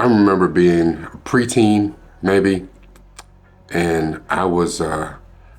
I remember being a preteen, maybe, and I was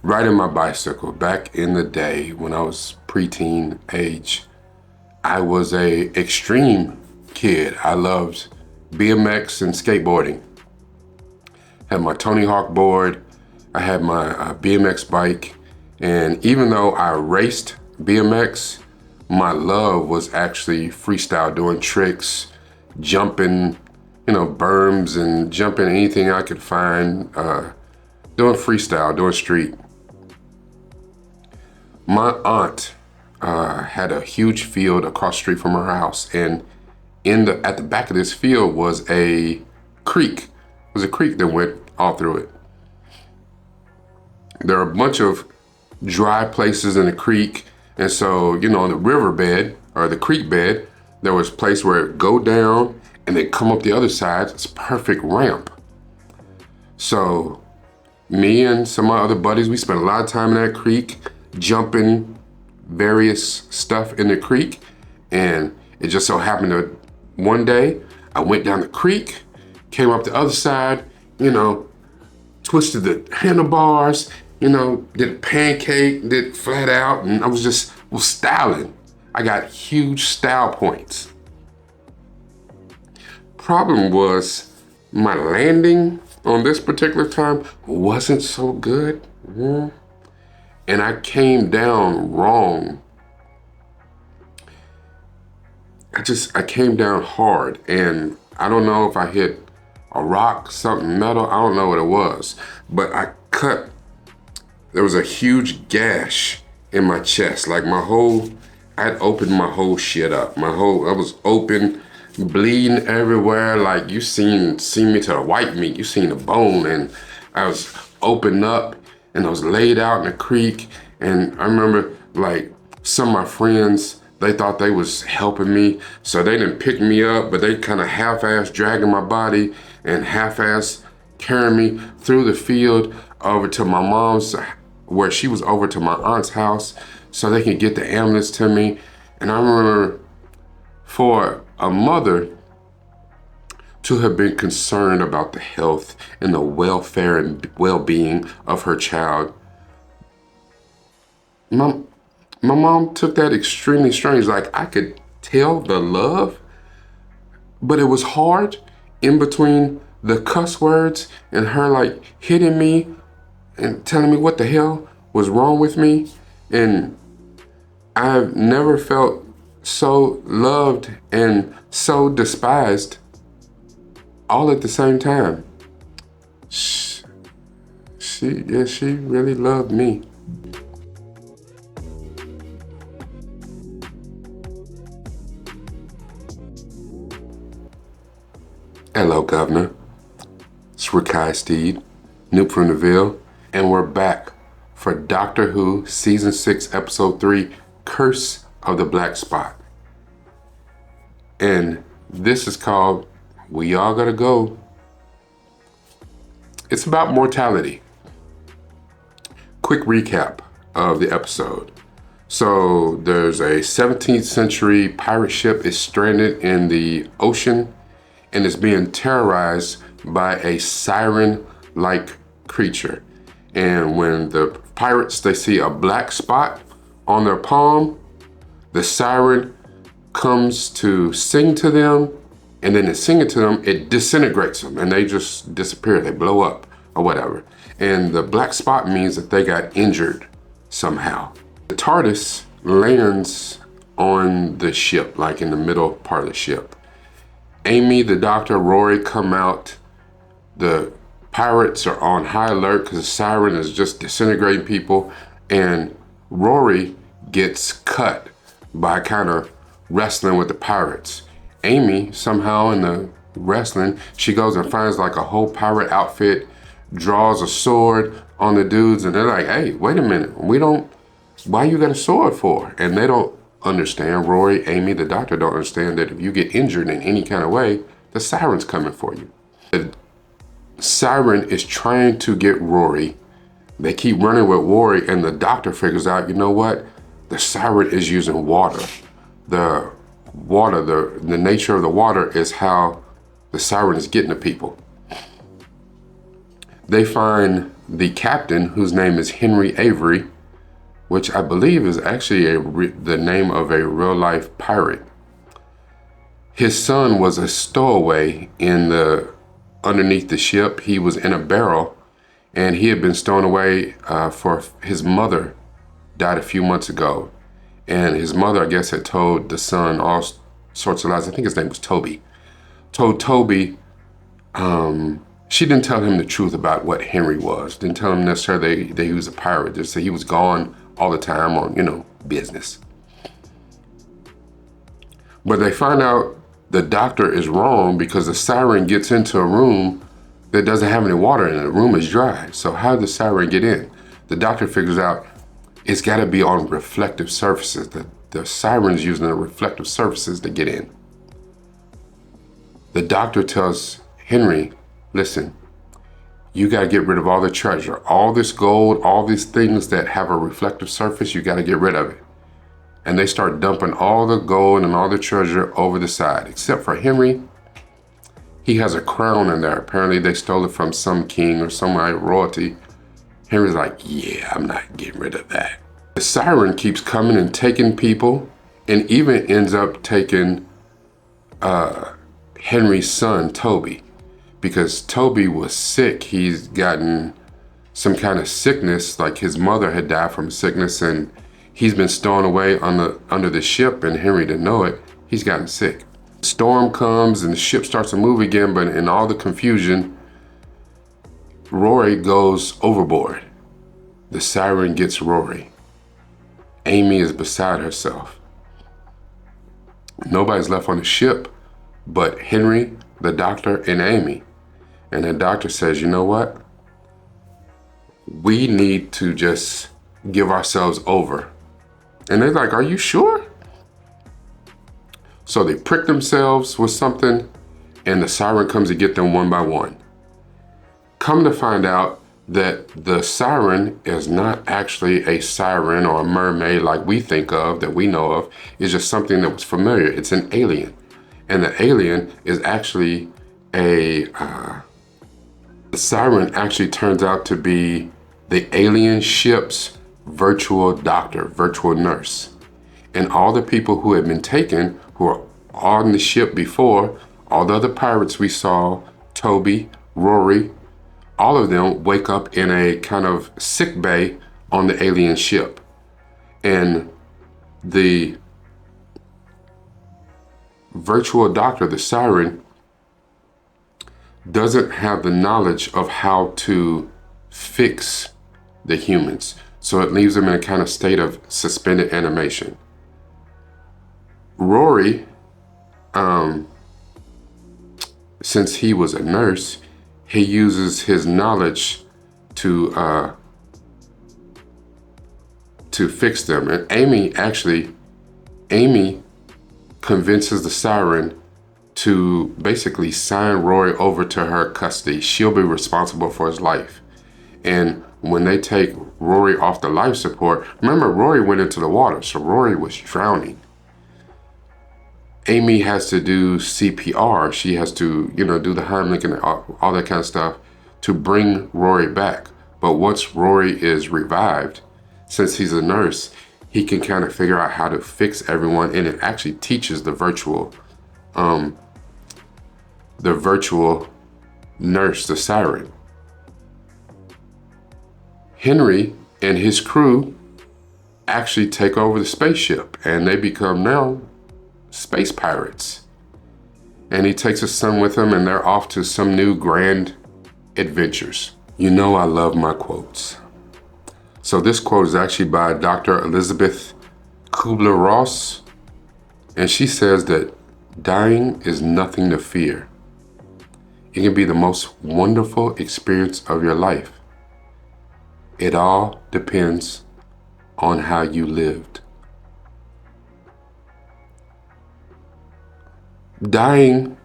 riding my bicycle back in the day when I was preteen age. I was a extreme kid. I loved BMX and skateboarding. Had my Tony Hawk board, I had my BMX bike, and even though I raced BMX, my love was actually freestyle, doing tricks, jumping, berms and jumping anything I could find, doing freestyle, doing street. My aunt had a huge field across the street from her house, and at the back of this field was a creek. It was a creek that went all through it. There are a bunch of dry places in the creek, and so, on the riverbed or the creek bed, there was a place where it go down and then come up the other side. It's a perfect ramp. So me and some of my other buddies, we spent a lot of time in that creek, jumping various stuff in the creek. And it just so happened that one day I went down the creek, came up the other side, twisted the handlebars, did a pancake, did flat out, and I was styling. I got huge style points. Problem was my landing on this particular time wasn't so good. And I came down wrong. I came down hard, and I don't know if I hit a rock, something metal, I don't know what it was, but there was a huge gash in my chest, like I'd opened my whole shit up. I was open, bleeding everywhere, like you seen me to the white meat, you seen the bone, and I was opened up, and I was laid out in the creek, and I remember like some of my friends, they thought they was helping me, so they didn't pick me up, but they kind of half-ass dragging my body and half-ass carrying me through the field over to my mom's, where she was over to my aunt's house, so they could get the ambulance to me. And I remember for a mother to have been concerned about the health and the welfare and well-being of her child, my mom took that extremely strange. Like, I could tell the love, but it was hard in between the cuss words and her like hitting me and telling me what the hell was wrong with me. And I've never felt so loved and so despised all at the same time. She really loved me. Hello, Governor. It's Rory Steed, nupefromdaville, and we're back for Doctor Who Season 6, Episode 3, Curse of the Black Spot. And this is called We All Gotta Go. It's about mortality. Quick recap of the episode. So there's a 17th century pirate ship is stranded in the ocean and is being terrorized by a siren-like creature. And when the pirates, they see a black spot on their palm, the siren comes to sing to them, and then in singing to them, it disintegrates them, and they just disappear, they blow up, or whatever. And the black spot means that they got injured somehow. The TARDIS lands on the ship, like in the middle part of the ship. Amy, the doctor, Rory come out. The pirates are on high alert because the siren is just disintegrating people, and Rory gets cut by kind of wrestling with the pirates. Amy, somehow in the wrestling, she goes and finds like a whole pirate outfit, draws a sword on the dudes, and they're like, hey, wait a minute, why you got a sword for? And they don't understand, Rory, Amy, the doctor don't understand that if you get injured in any kind of way, the siren's coming for you. The siren is trying to get Rory. They keep running with Rory, and the doctor figures out, you know what? The siren is using water. The nature of the water is how The siren is getting to people. They find the captain, whose name is Henry Avery, which I believe is actually the name of a real-life pirate. His son was a stowaway underneath the ship. He was in a barrel, and he had been stowed away for his mother died a few months ago. And his mother, I guess, had told the son all sorts of lies. I think his name was Toby. Told Toby, she didn't tell him the truth about what Henry was. Didn't tell him necessarily that he was a pirate. Just that he was gone all the time on, business. But they find out the doctor is wrong because the siren gets into a room that doesn't have any water in it. The room is dry. So how did the siren get in? The doctor figures out it's got to be on reflective surfaces. The siren's using the reflective surfaces to get in. The doctor tells Henry, listen, you got to get rid of all the treasure, all this gold, all these things that have a reflective surface, you got to get rid of it. And they start dumping all the gold and all the treasure over the side, except for Henry. He has a crown in there. Apparently they stole it from some king or some royalty. Henry's like, yeah, I'm not getting rid of that. The siren keeps coming and taking people, and even ends up taking Henry's son, Toby, because Toby was sick. He's gotten some kind of sickness, like his mother had died from sickness, and he's been stowed away under the ship, and Henry didn't know it. He's gotten sick. Storm comes and the ship starts to move again, but in all the confusion, Rory goes overboard. The siren gets Rory. Amy is beside herself. Nobody's left on the ship but Henry, the doctor, and Amy. And the doctor says, you know what? We need to just give ourselves over. And they're like, are you sure? So they prick themselves with something, and the siren comes to get them one by one. Come to find out that the siren is not actually a siren or a mermaid like we think of, that we know of. It's just something that was familiar. It's an alien. And the alien is actually the siren actually turns out to be the alien ship's virtual doctor, virtual nurse. And all the people who had been taken, who were on the ship before, all the other pirates we saw, Toby, Rory, all of them wake up in a kind of sick bay on the alien ship. And the virtual doctor, the siren, doesn't have the knowledge of how to fix the humans. So it leaves them in a kind of state of suspended animation. Rory, since he was a nurse, he uses his knowledge to fix them. And Amy convinces the siren to basically sign Rory over to her custody. She'll be responsible for his life. And when they take Rory off the life support, remember Rory went into the water, so Rory was drowning. Amy has to do CPR. She has to, do the Heimlich and all that kind of stuff to bring Rory back. But once Rory is revived, since he's a nurse, he can kind of figure out how to fix everyone, and it actually teaches the virtual nurse, the siren. Henry and his crew actually take over the spaceship, and they become now space pirates. And he takes his son with him, and they're off to some new grand adventures. You know I love my quotes. So this quote is actually by Dr. Elizabeth Kubler-Ross, and she says that dying is nothing to fear. It can be the most wonderful experience of your life. It all depends on how you lived. Dying,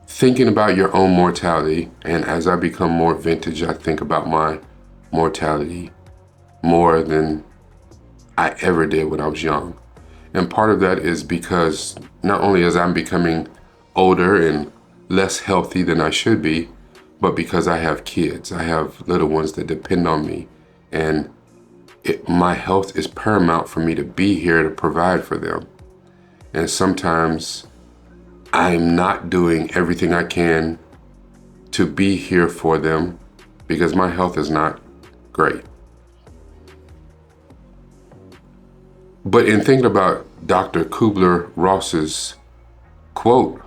thinking about your own mortality, and as I become more vintage, I think about my mortality more than I ever did when I was young. And part of that is because not only as I'm becoming older and less healthy than I should be, but because I have kids, I have little ones that depend on me, and my health is paramount for me to be here to provide for them. And sometimes I'm not doing everything I can to be here for them because my health is not great. But in thinking about Dr. Kubler-Ross's quote,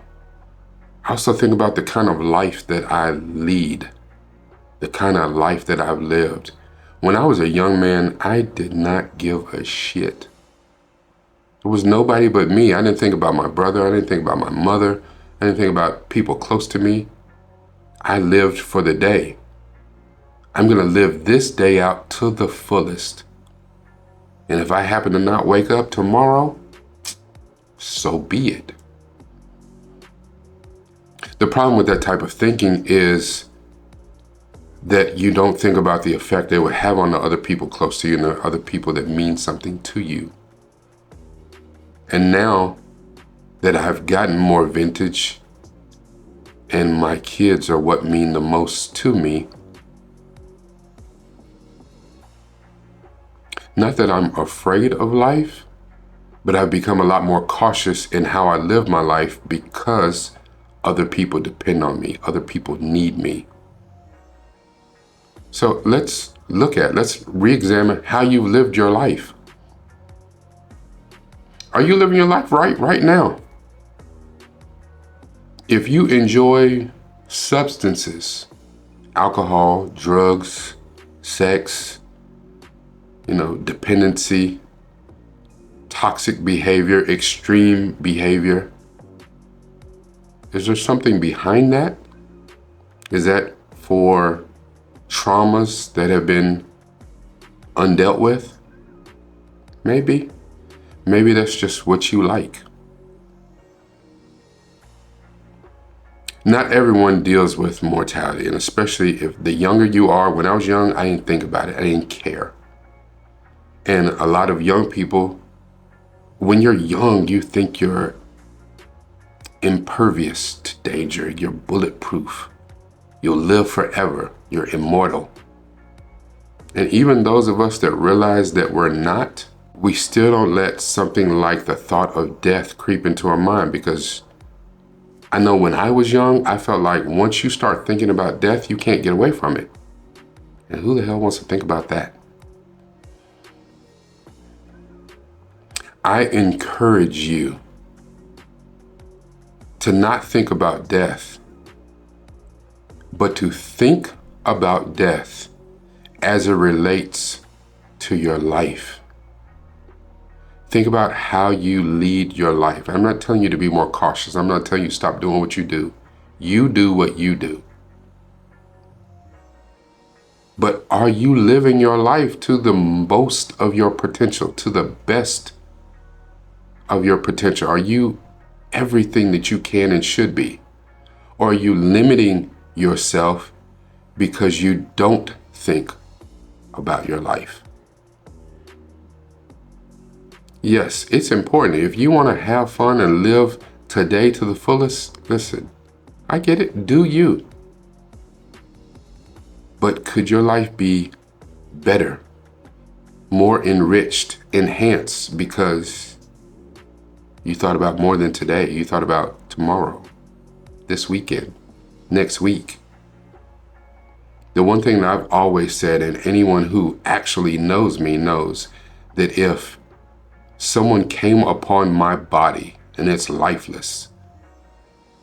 I also think about the kind of life that I lead, the kind of life that I've lived. When I was a young man, I did not give a shit. There was nobody but me. I didn't think about my brother. I didn't think about my mother. I didn't think about people close to me. I lived for the day. I'm going to live this day out to the fullest. And if I happen to not wake up tomorrow, so be it. The problem with that type of thinking is that you don't think about the effect it would have on the other people close to you and the other people that mean something to you. And now that I've gotten more vintage and my kids are what mean the most to me, not that I'm afraid of life, but I've become a lot more cautious in how I live my life because other people depend on me. Other people need me. So let's re-examine how you lived your life. Are you living your life right now? If you enjoy substances, alcohol, drugs, sex, dependency, toxic behavior, extreme behavior, is there something behind that? Is that for traumas that have been undealt with? Maybe. Maybe that's just what you like. Not everyone deals with mortality, and especially if the younger you are. When I was young, I didn't think about it. I didn't care. And a lot of young people, when you're young, you think you're impervious to danger. You're bulletproof. You'll live forever. You're immortal. And even those of us that realize that we're not, we still don't let something like the thought of death creep into our mind, because I know when I was young, I felt like once you start thinking about death, you can't get away from it. And who the hell wants to think about that? I encourage you to not think about death, but to think about death as it relates to your life. Think about how you lead your life. I'm not telling you to be more cautious. I'm not telling you to stop doing what you do. You do what you do. But are you living your life to the most of your potential, to the best of your potential? Are you everything that you can and should be? Or are you limiting yourself because you don't think about your life? Yes, it's important. If you want to have fun and live today to the fullest, listen, I get it. Do you? But could your life be better, more enriched, enhanced, because you thought about more than today? You thought about tomorrow, this weekend, next week. The one thing that I've always said, and anyone who actually knows me knows, that if someone came upon my body and it's lifeless,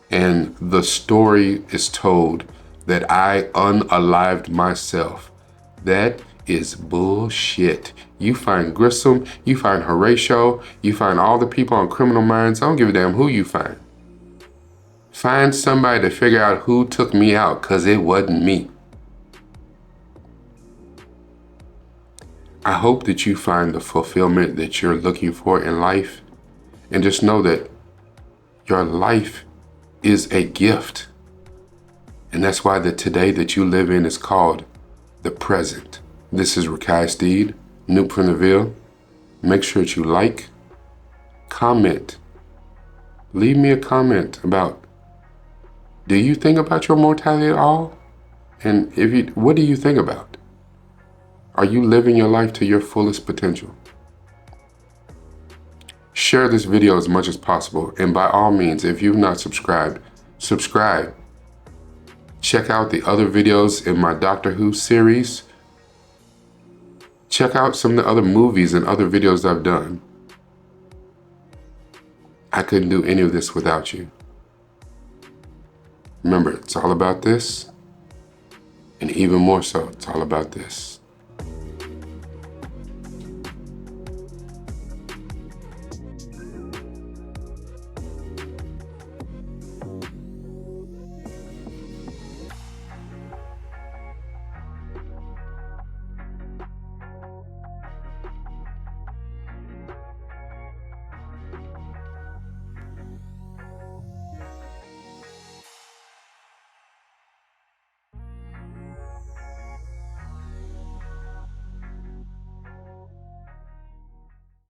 and the story is told that I unalived myself, that is bullshit. You find Grissom, you find Horatio, you find all the people on Criminal Minds. I don't give a damn who you find. Find somebody to figure out who took me out, because it wasn't me. I hope that you find the fulfillment that you're looking for in life, and just know that your life is a gift. And that's why the today that you live in is called the present. This is Rakai Steed, nupefromdaville. Make sure that you like, comment, leave me a comment about Do you think about your mortality at all? And what do you think about? Are you living your life to your fullest potential? Share this video as much as possible, and by all means, if you've not subscribed, subscribe. Check out the other videos in my Doctor Who series. Check out some of the other movies and other videos I've done. I couldn't do any of this without you. Remember, it's all about this, and even more so, it's all about this.